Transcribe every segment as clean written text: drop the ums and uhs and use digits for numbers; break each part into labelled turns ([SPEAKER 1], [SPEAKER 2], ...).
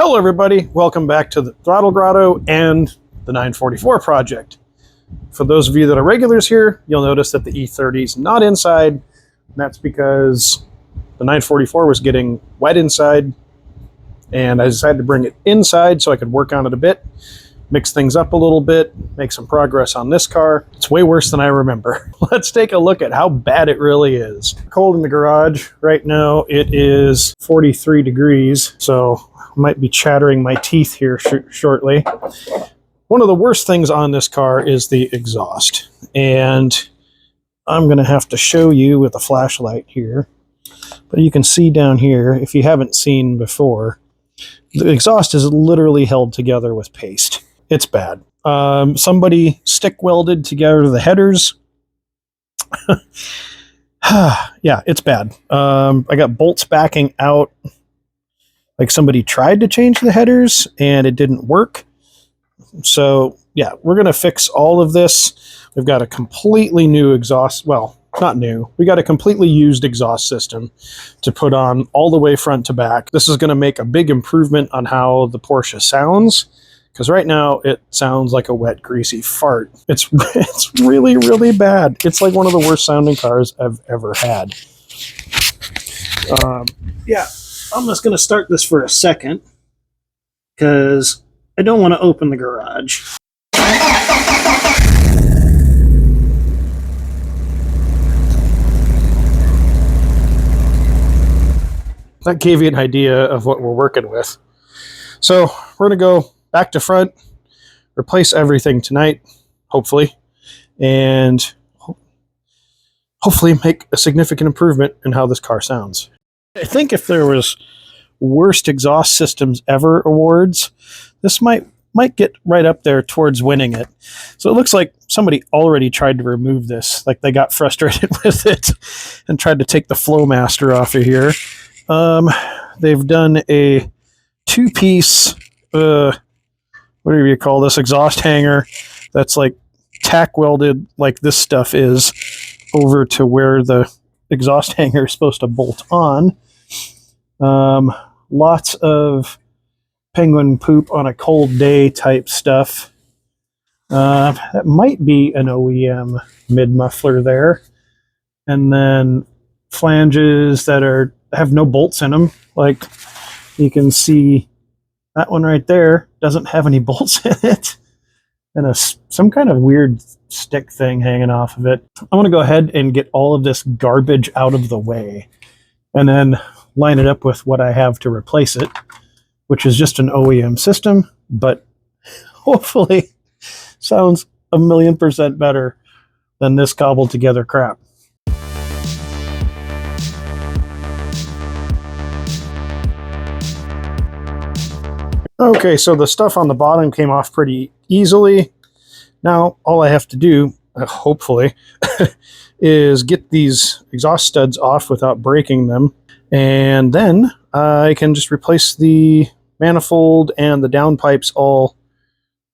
[SPEAKER 1] Hello everybody, welcome back to the Throttle Grotto and the 944 project. For those of you that are regulars here, you'll notice that the E30 is not inside, and that's because the 944 was getting wet inside, and I decided to bring it inside so I could work on it a bit, mix things up a little bit, make some progress on this car. It's way worse than I remember. Let's take a look at how bad it really is. Cold in the garage. Right now it is 43 degrees, so might be chattering my teeth here shortly. One of the worst things on this car is the exhaust, and I'm going to have to show you with a flashlight here, but you can see down here, if you haven't seen before, the exhaust is literally held together with paste. It's bad. Somebody stick welded together the headers. Yeah, it's bad. I got bolts backing out. Like somebody tried to change the headers and it didn't work. So yeah, we're going to fix all of this. We've got a completely new exhaust. Well, not new. We got a completely used exhaust system to put on all the way front to back. This is going to make a big improvement on how the Porsche sounds, because right now it sounds like a wet, greasy fart. It's really, really bad. It's like one of the worst sounding cars I've ever had. Yeah. I'm just going to start this for a second because I don't want to open the garage. That gave you an idea of what we're working with. So we're going to go back to front, replace everything tonight, hopefully, and hopefully make a significant improvement in how this car sounds. I think if there was worst exhaust systems ever awards, this might get right up there towards winning it. So it looks like somebody already tried to remove this, like they got frustrated with it and tried to take the Flowmaster off of here. They've done a two-piece, whatever you call this, exhaust hanger that's like tack welded like this stuff is over to where the exhaust hanger is supposed to bolt on. Lots of penguin poop on a cold day type stuff. That might be an OEM mid muffler there. And then flanges that have no bolts in them. Like you can see that one right there doesn't have any bolts in it. And some kind of weird stick thing hanging off of it. I'm going to go ahead and get all of this garbage out of the way and then line it up with what I have to replace it, which is just an OEM system, but hopefully sounds 1,000,000% better than this cobbled together crap. Okay, so the stuff on the bottom came off pretty easily. Now all I have to do, hopefully, is get these exhaust studs off without breaking them, and then I can just replace the manifold and the downpipes all,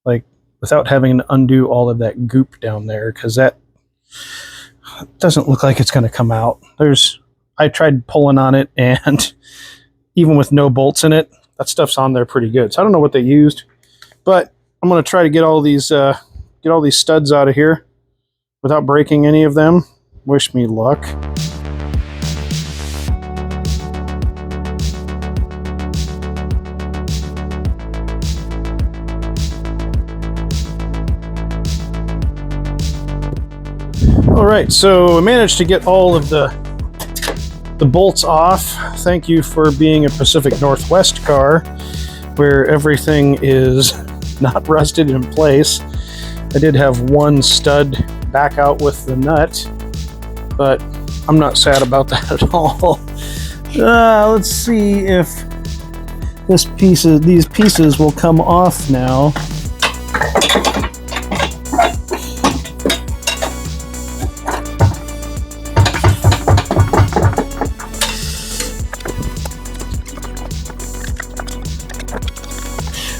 [SPEAKER 1] like, without having to undo all of that goop down there, because that doesn't look like it's going to come out. I tried pulling on it, and even with no bolts in it, that stuff's on there pretty good. So I don't know what they used, but I'm going to try to get all these studs out of here without breaking any of them. Wish me luck. All right, so I managed to get all of the bolts off. Thank you for being a Pacific Northwest car where everything is not rusted in place. I did have one stud back out with the nut, but I'm not sad about that at all. Let's see if these pieces will come off now.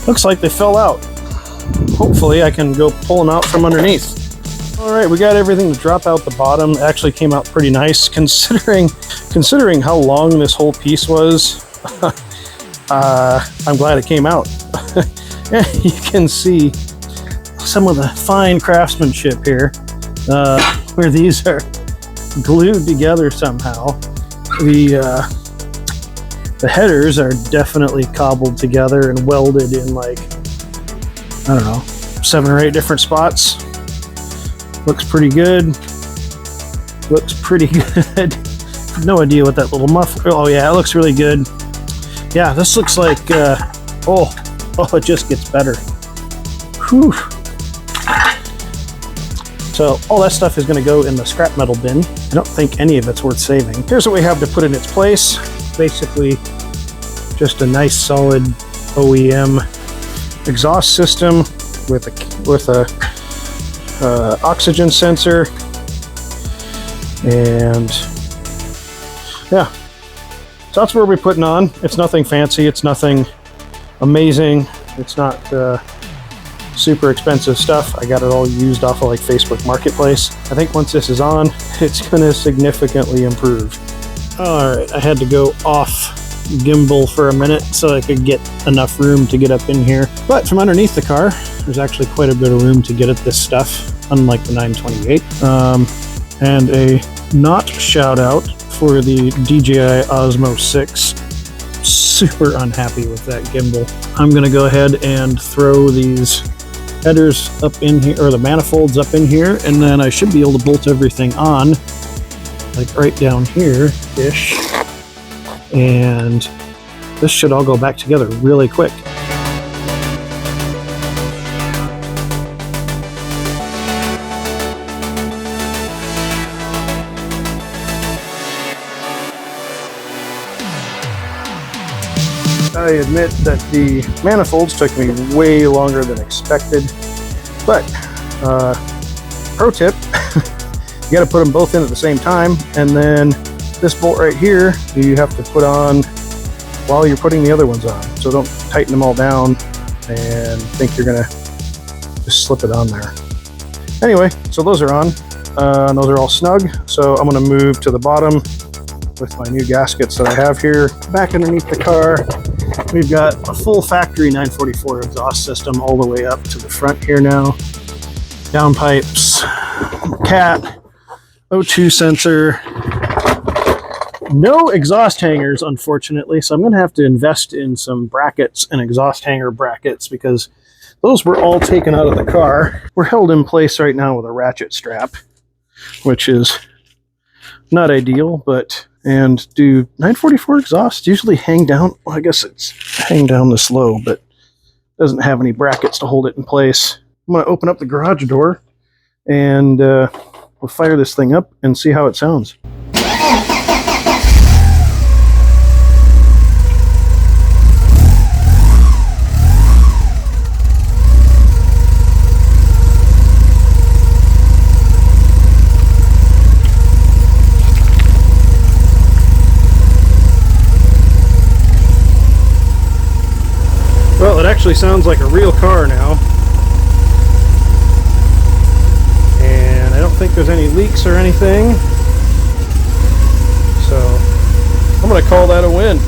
[SPEAKER 1] Looks like they fell out. Hopefully I can go pull them out from underneath. All right, we got everything to drop out the bottom. It actually came out pretty nice considering how long this whole piece was. I'm glad it came out. You can see some of the fine craftsmanship here, where these are glued together somehow. The headers are definitely cobbled together and welded in, like, I don't know, 7 or 8 different spots. Looks pretty good. Looks pretty good. No idea what that little muffler. Oh yeah, it looks really good. Yeah, this looks like it just gets better. Whew. So all that stuff is going to go in the scrap metal bin. I don't think any of it's worth saving. Here's what we have to put in its place. Basically just a nice solid OEM exhaust system with a oxygen sensor, and yeah, so that's what we're putting on. It's nothing fancy, it's nothing amazing, it's not super expensive stuff. I got it all used off of like Facebook Marketplace. I think once this is on, it's going to significantly improve. All right, I had to go off gimbal for a minute so I could get enough room to get up in here. But from underneath the car, there's actually quite a bit of room to get at this stuff, unlike the 928. And a not shout out for the DJI Osmo 6. Super unhappy with that gimbal. I'm going to go ahead and throw these headers up in here, or the manifolds up in here, and then I should be able to bolt everything on, like right down here-ish. And this should all go back together really quick. I admit that the manifolds took me way longer than expected, but pro tip, you got to put them both in at the same time, and then this bolt right here you have to put on while you're putting the other ones on, so don't tighten them all down and think you're gonna just slip it on there. Anyway, so those are on, those are all snug, so I'm gonna move to the bottom with my new gaskets that I have here. Back underneath the car, we've got a full factory 944 exhaust system all the way up to the front here now. Downpipes, cat, O2 sensor. No exhaust hangers, unfortunately, so I'm going to have to invest in some brackets and exhaust hanger brackets because those were all taken out of the car. We're held in place right now with a ratchet strap, which is not ideal, but... And do 944 exhausts usually hang down? Well, I guess it's hang down this low, but doesn't have any brackets to hold it in place. I'm going to open up the garage door and we'll fire this thing up and see how it sounds. Well, it actually sounds like a real car now. And I don't think there's any leaks or anything. So I'm going to call that a win.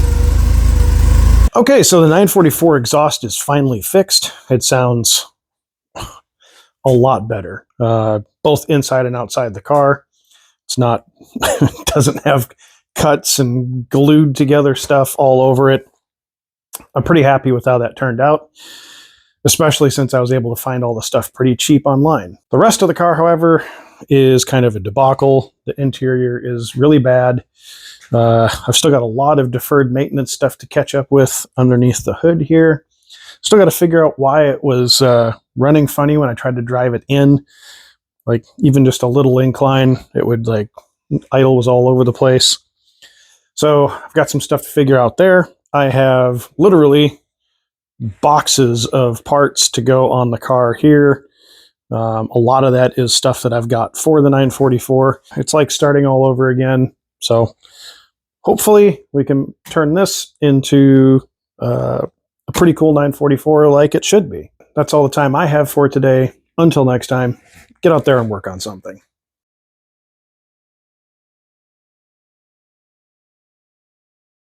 [SPEAKER 1] Okay, so the 944 exhaust is finally fixed. It sounds a lot better, both inside and outside the car. It's not, it doesn't have cuts and glued together stuff all over it. I'm pretty happy with how that turned out, especially since I was able to find all the stuff pretty cheap online. The rest of the car, however, is kind of a debacle. The interior is really bad. I've still got a lot of deferred maintenance stuff to catch up with underneath the hood here. Still got to figure out why it was running funny when I tried to drive it in. Like, even just a little incline, it would, like, idle was all over the place. So I've got some stuff to figure out there. I have literally boxes of parts to go on the car here. A lot of that is stuff that I've got for the 944. It's like starting all over again. So hopefully we can turn this into a pretty cool 944 like it should be. That's all the time I have for today. Until next time, get out there and work on something.